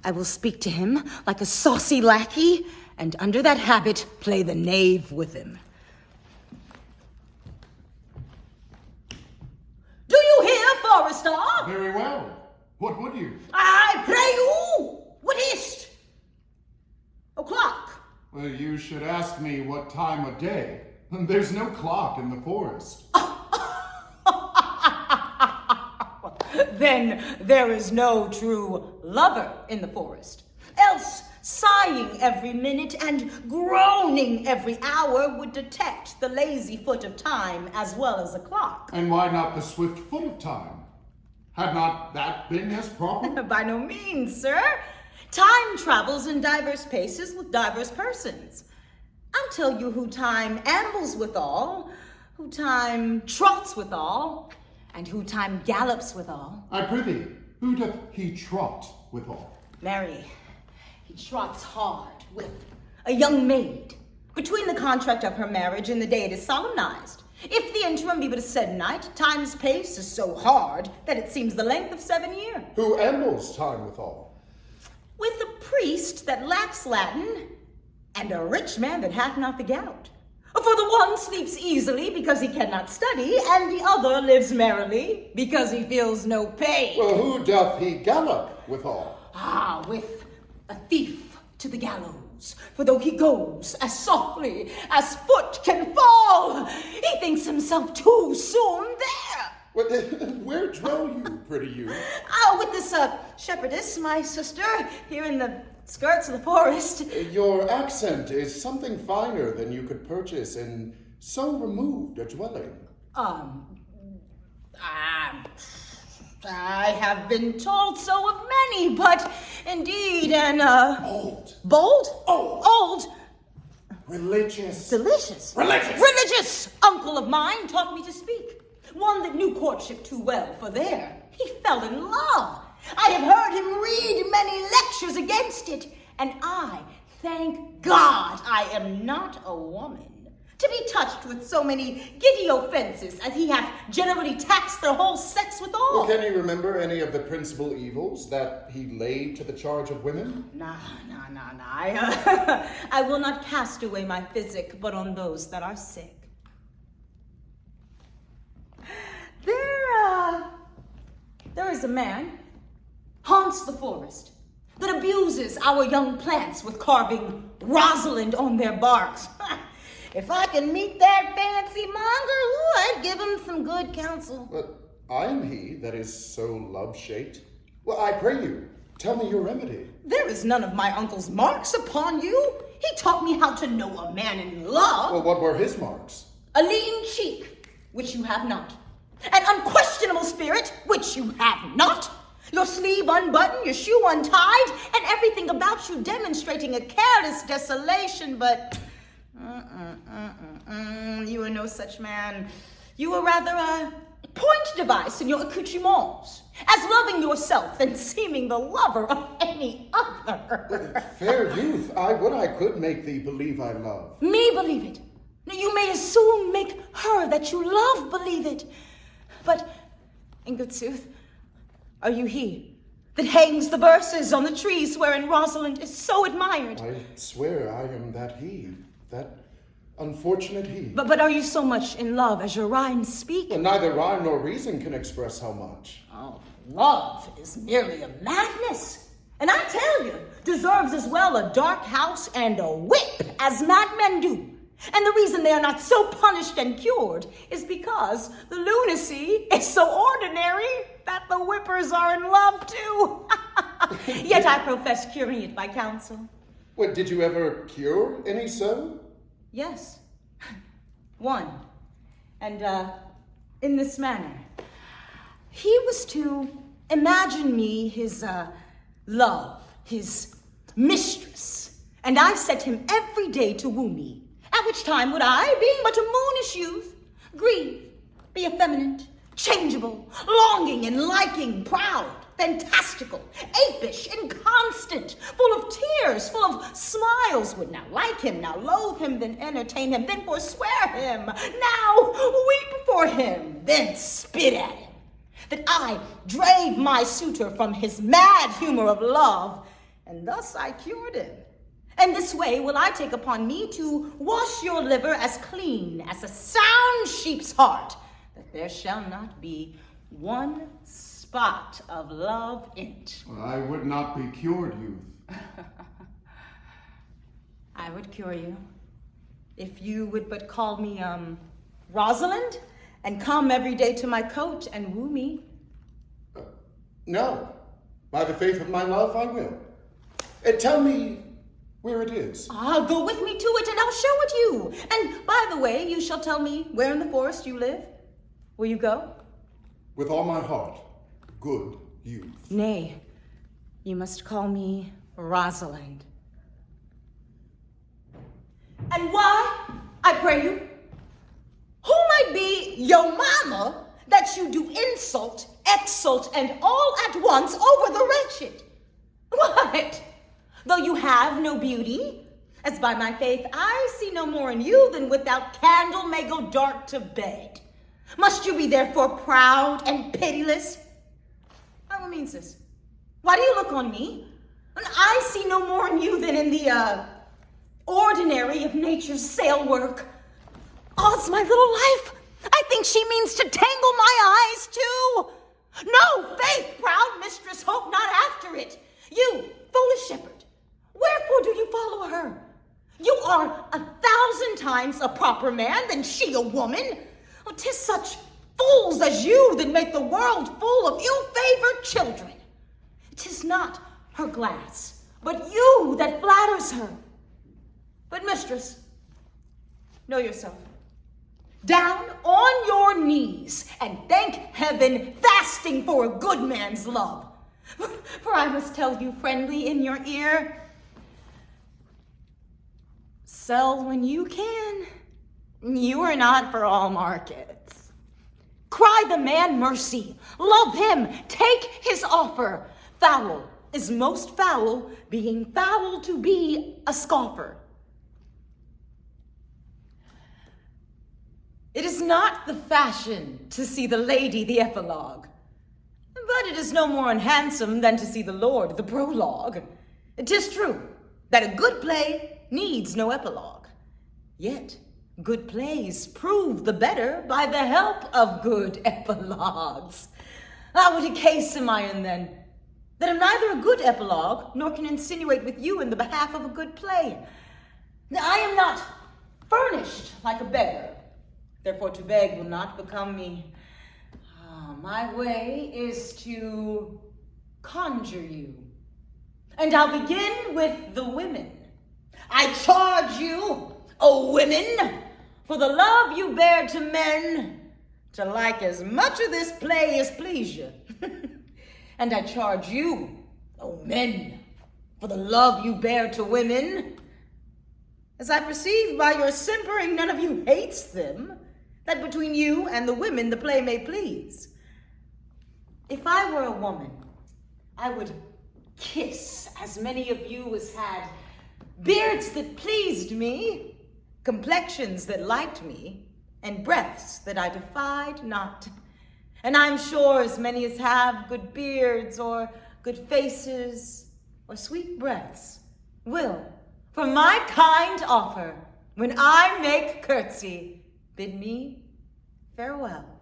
I will speak to him like a saucy lackey, and under that habit, play the knave with him. Do you hear, Forester? Very well. What would you? I pray you, what is't? O'clock. Well, you should ask me what time of day. There's no clock in the forest. Then there is no true lover in the forest. Else, sighing every minute and groaning every hour would detect the lazy foot of time as well as the clock. And why not the swift foot of time? Had not that been as proper? By no means, sir. Time travels in diverse paces with diverse persons. I'll tell you who time ambles withal, who time trots withal, and who time gallops withal. I prithee, who doth he trot withal? Marry, he trots hard with a young maid, between the contract of her marriage and the day it is solemnized. If the interim be but a se'nnight, time's pace is so hard that it seems the length of 7 years. Who ambles time withal? With a priest that lacks Latin, and a rich man that hath not the gout. For the one sleeps easily because he cannot study, and the other lives merrily because he feels no pain. Well, who doth he gallop withal? With a thief to the gallows. For though he goes as softly as foot can fall, he thinks himself too soon there. Where dwell you, pretty youth? With this shepherdess, my sister, here in the skirts of the forest. Your accent is something finer than you could purchase in so removed a dwelling. I have been told so of many, but indeed Old. Bold? Old. Old. Religious. Delicious. Religious uncle of mine taught me to speak. One that knew courtship too well, for there he fell in love. I have heard him read many lectures against it, and I, thank God, I am not a woman, to be touched with so many giddy offenses as he hath generally taxed their whole sex withal. Well, can you remember any of the principal evils that he laid to the charge of women? Nah. I will not cast away my physic, but on those that are sick. There is a man haunts the forest, that abuses our young plants with carving Rosalind on their barks. If I can meet that fancy monger, I'd give him some good counsel. But I am he that is so love-shaped. Well, I pray you, tell me your remedy. There is none of my uncle's marks upon you. He taught me how to know a man in love. Well, what were his marks? A lean cheek, which you have not. An unquestionable spirit, which you have not. Your sleeve unbuttoned, your shoe untied, and everything about you demonstrating a careless desolation, but you are no such man. You are rather a point device in your accoutrements, as loving yourself than seeming the lover of any other. Fair youth, I would I could make thee believe I love. Me believe it. You may as soon make her that you love believe it. But, in good sooth, are you he that hangs the verses on the trees wherein Rosalind is so admired? I swear I am that he, that unfortunate he. But are you so much in love as your rhymes speak? Well, neither rhyme nor reason can express how much. Oh, love is merely a madness. And I tell you, deserves as well a dark house and a whip as madmen do. And the reason they are not so punished and cured is because the lunacy is so ordinary that the whippers are in love too. Yet I profess curing it by counsel. What, did you ever cure any so? Yes, one. And in this manner. He was to imagine me his love, his mistress. And I set him every day to woo me. At which time would I, being but a moonish youth, grieve, be effeminate, changeable, longing and liking, proud, fantastical, apish, inconstant, full of tears, full of smiles, would now like him, now loathe him, then entertain him, then forswear him, now weep for him, then spit at him, that I drave my suitor from his mad humor of love, and thus I cured him. And this way will I take upon me to wash your liver as clean as a sound sheep's heart, that there shall not be one spot of love in't. Well, I would not be cured, youth. I would cure you, if you would but call me, Rosalind, and come every day to my court and woo me. No. By the faith of my love, I will. Tell me where it is. Go with me to it, and I'll show it you. And by the way, you shall tell me where in the forest you live. Will you go? With all my heart, good youth. Nay, you must call me Rosalind. And why, I pray you, who might be your mama that you do insult, exult, and all at once over the wretched? What? Though you have no beauty, as by my faith I see no more in you than without candle may go dark to bed. Must you be therefore proud and pitiless? What means this? Why do you look on me? And I see no more in you than in the, ordinary of nature's sail work. Odds my little life, I think she means to tangle my eyes too. No, faith, proud mistress, hope not after it. You, foolish shepherd, wherefore do you follow her? You are 1,000 times a proper man than she a woman. Oh, 'tis such fools as you that make the world full of ill-favored children. 'Tis not her glass, but you that flatters her. But mistress, know yourself. Down on your knees and thank heaven, fasting for a good man's love. For I must tell you friendly in your ear, sell when you can. You are not for all markets. Cry the man mercy, love him, take his offer. Foul is most foul, being foul to be a scoffer. It is not the fashion to see the lady, the epilogue, but it is no more unhandsome than to see the lord, the prologue. 'Tis true that a good play needs no epilogue, yet good plays prove the better by the help of good epilogues. What a case am I in then, that am neither a good epilogue nor can insinuate with you in the behalf of a good play. I am not furnished like a beggar, therefore to beg will not become me. My way is to conjure you, and I'll begin with the women. I charge you, O women, for the love you bear to men, to like as much of this play as please you. And I charge you, O men, for the love you bear to women, as I perceive by your simpering none of you hates them, that between you and the women the play may please. If I were a woman, I would kiss as many of you as had beards that pleased me, complexions that liked me, and breaths that I defied not. And I'm sure as many as have good beards or good faces or sweet breaths will, for my kind offer, when I make curtsy, bid me farewell.